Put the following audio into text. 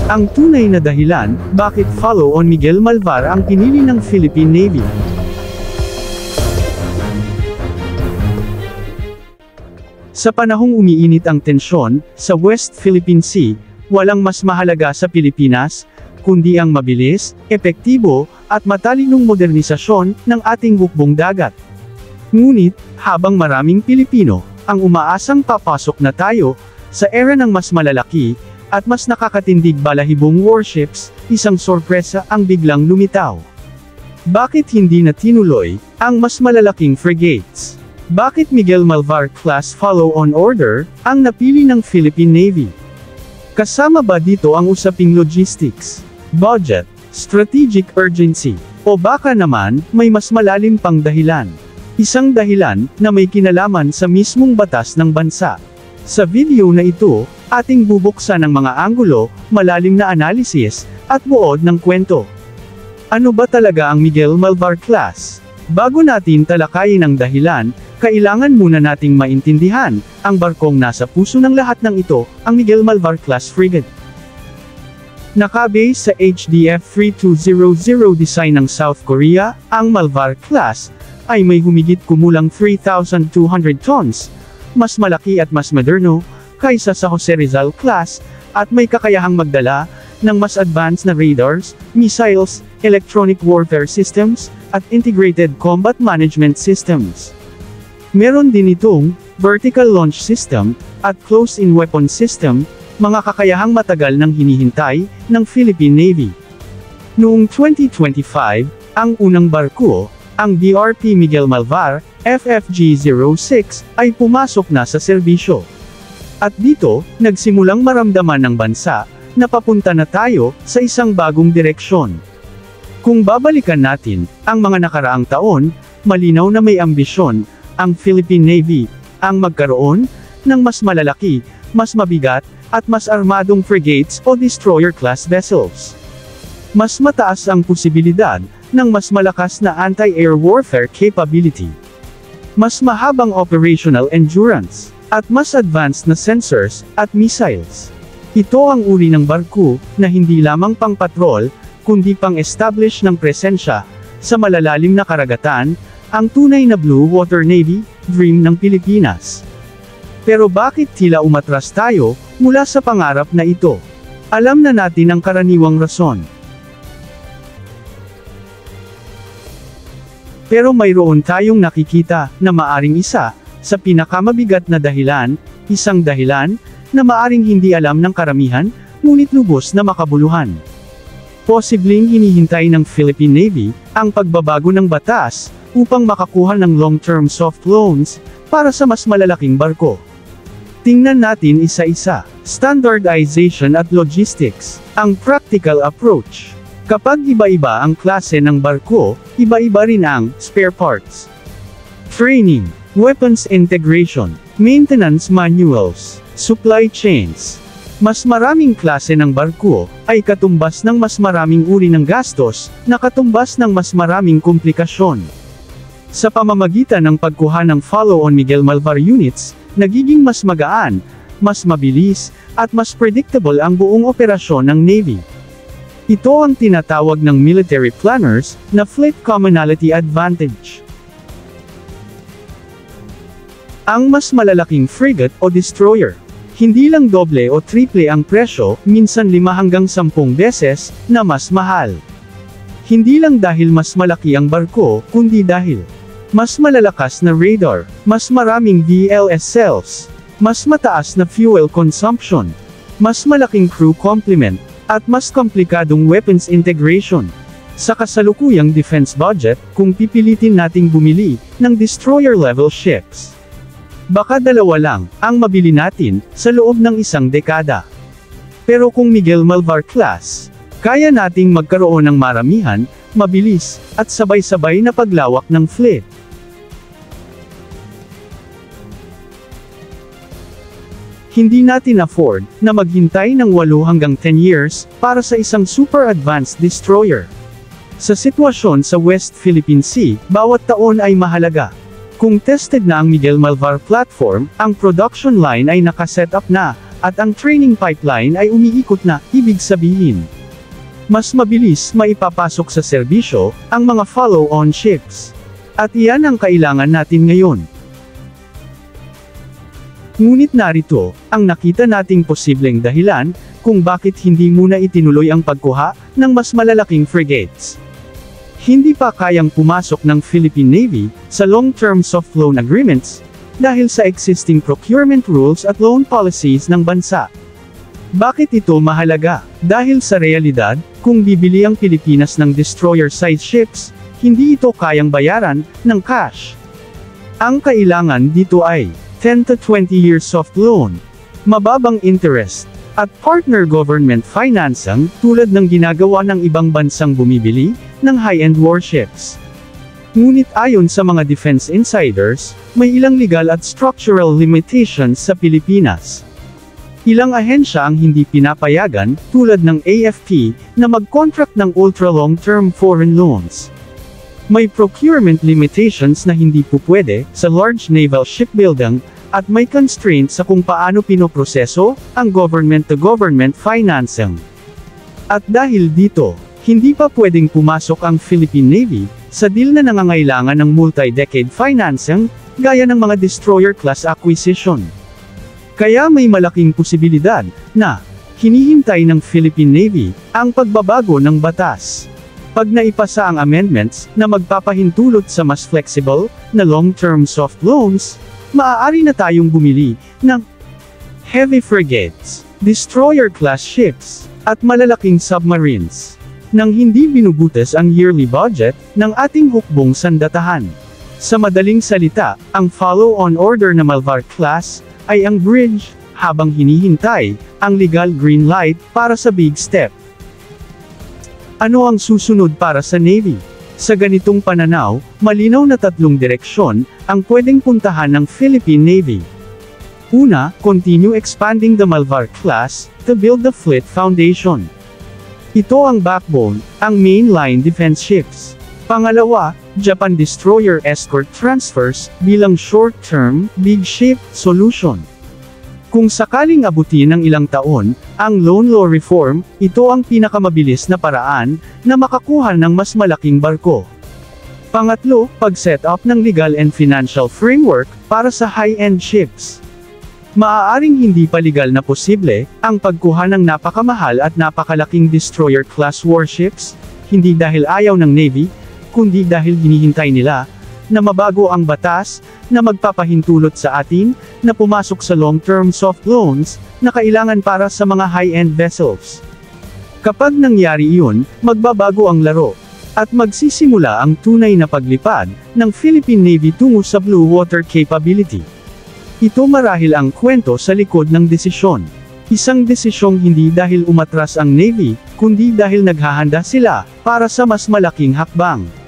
Ang tunay na dahilan, bakit Follow-on Miguel Malvar ang pinili ng Philippine Navy. Sa panahong umiinit ang tensyon sa West Philippine Sea, walang mas mahalaga sa Pilipinas, kundi ang mabilis, epektibo, at matalinong modernisasyon ng ating hukbong dagat. Ngunit, habang maraming Pilipino ang umaasang papasok na tayo sa era ng mas malalaki at mas nakakatindig balahibong warships, isang sorpresa ang biglang lumitaw. Bakit hindi na tinuloy ang mas malalaking frigates? Bakit Miguel Malvar class follow-on order ang napili ng Philippine Navy? Kasama ba dito ang usaping logistics, budget, strategic urgency, o baka naman may mas malalim pang dahilan? Isang dahilan na may kinalaman sa mismong batas ng bansa. Sa video na ito, ating bubuksan ang mga anggulo, malalim na analysis, at buod ng kwento. Ano ba talaga ang Miguel Malvar class? Bago natin talakayin ang dahilan, kailangan muna nating maintindihan ang barkong nasa puso ng lahat ng ito, ang Miguel Malvar class frigate. Nakabase sa HDF 3200 design ng South Korea, ang Malvar class ay may humigit kumulang 3,200 tons, mas malaki at mas moderno kaysa sa Jose Rizal class, at may kakayahang magdala ng mas advanced na radars, missiles, electronic warfare systems, at integrated combat management systems. Meron din itong vertical launch system at close-in weapon system, mga kakayahang matagal nang hinihintay ng Philippine Navy. Noong 2025, ang unang barko, ang DRP Miguel Malvar, FFG-06, ay pumasok na sa serbisyo. At dito, nagsimulang maramdaman ng bansa na papunta na tayo sa isang bagong direksyon. Kung babalikan natin ang mga nakaraang taon, malinaw na may ambisyon ang Philippine Navy ang magkaroon ng mas malalaki, mas mabigat, at mas armadong frigates o destroyer-class vessels. Mas mataas ang posibilidad ng mas malakas na anti-air warfare capability. Mas mahabang operational endurance, at mas advanced na sensors at missiles. Ito ang uri ng barko na hindi lamang pang patrol, kundi pang establish ng presensya sa malalalim na karagatan, ang tunay na Blue Water Navy, dream ng Pilipinas. Pero bakit tila umatras tayo mula sa pangarap na ito? Alam na natin ang karaniwang rason. Pero mayroon tayong nakikita na maaring isa sa pinakamabigat na dahilan, isang dahilan na maaring hindi alam ng karamihan, ngunit lubos na makabuluhan. Posibleng hinihintay ng Philippine Navy ang pagbabago ng batas upang makakuha ng long-term soft loans para sa mas malalaking barko. Tingnan natin isa-isa. Standardization at logistics. Ang practical approach. Kapag iba-iba ang klase ng barko, iba-iba rin ang spare parts. Training, weapons integration, maintenance manuals, supply chains. Mas maraming klase ng barko ay katumbas ng mas maraming uri ng gastos na katumbas ng mas maraming komplikasyon. Sa pamamagitan ng pagkuha ng follow-on Miguel Malvar units, nagiging mas magaan, mas mabilis, at mas predictable ang buong operasyon ng Navy. Ito ang tinatawag ng military planners na fleet commonality advantage. Ang mas malalaking frigate o destroyer. Hindi lang doble o triple ang presyo, minsan 5 hanggang 10 beses na mas mahal. Hindi lang dahil mas malaki ang barko, kundi dahil mas malalakas na radar, mas maraming VLS cells, mas mataas na fuel consumption, mas malaking crew complement, at mas komplikadong weapons integration. Sa kasalukuyang defense budget, kung pipilitin nating bumili ng destroyer-level ships, baka dalawa lang ang mabili natin sa loob ng isang dekada. Pero kung Miguel Malvar class, kaya nating magkaroon ng maramihan, mabilis, at sabay-sabay na paglawak ng fleet. Hindi natin afford na maghintay ng 8 hanggang 10 years para sa isang super advanced destroyer. Sa sitwasyon sa West Philippine Sea, bawat taon ay mahalaga. Kung tested na ang Miguel Malvar platform, ang production line ay nakaset up na, at ang training pipeline ay umiikot na, ibig sabihin, mas mabilis maipapasok sa serbisyo ang mga follow-on ships. At iyan ang kailangan natin ngayon. Ngunit narito, ang nakita nating posibleng dahilan, kung bakit hindi muna itinuloy ang pagkuha ng mas malalaking frigates. Hindi pa kayang pumasok ng Philippine Navy sa long-term soft loan agreements, dahil sa existing procurement rules at loan policies ng bansa. Bakit ito mahalaga? Dahil sa realidad, kung bibili ang Pilipinas ng destroyer-sized ships, hindi ito kayang bayaran ng cash. Ang kailangan dito ay 10 to 20 years soft loan, mababang interest, at partner government financing tulad ng ginagawa ng ibang bansang bumibili ng high-end warships. Ngunit ayon sa mga defense insiders, may ilang legal at structural limitations sa Pilipinas. Ilang ahensya ang hindi pinapayagan, tulad ng AFP, na mag-contract ng ultra-long-term foreign loans. May procurement limitations na hindi pupwede sa large naval shipbuilding, at may constraints sa kung paano pinoproseso ang government-to-government financing. At dahil dito, hindi pa pwedeng pumasok ang Philippine Navy sa deal na nangangailangan ng multi-decade financing, gaya ng mga destroyer-class acquisition. Kaya may malaking posibilidad na hinihintay ng Philippine Navy ang pagbabago ng batas. Pag naipasa ang amendments na magpapahintulot sa mas flexible na long-term soft loans, maaari na tayong bumili ng heavy frigates, destroyer-class ships, at malalaking submarines nang hindi binubutas ang yearly budget ng ating hukbong sandatahan. Sa madaling salita, ang follow-on order na Malvar class ay ang bridge habang hinihintay ang legal green light para sa big step. Ano ang susunod para sa Navy? Sa ganitong pananaw, malinaw na tatlong direksyon ang pwedeng puntahan ng Philippine Navy. Una, continue expanding the Malvar class to build the fleet foundation. Ito ang backbone, ang mainline defense ships. Pangalawa, Japan destroyer escort transfers bilang short-term, big ship solution. Kung sakaling abutin ng ilang taon, ang loan law reform, ito ang pinakamabilis na paraan na makakuha ng mas malaking barko. Pangatlo, pag-set up ng legal and financial framework para sa high-end ships. Maaaring hindi pa legal na posible ang pagkuha ng napakamahal at napakalaking destroyer-class warships, hindi dahil ayaw ng Navy, kundi dahil hinihintay nila na mabago ang batas na magpapahintulot sa atin na pumasok sa long-term soft loans na kailangan para sa mga high-end vessels. Kapag nangyari iyon, magbabago ang laro, at magsisimula ang tunay na paglipad ng Philippine Navy tungo sa blue water capability. Ito marahil ang kwento sa likod ng desisyon. Isang desisyong hindi dahil umatras ang Navy, kundi dahil naghahanda sila para sa mas malaking hakbang.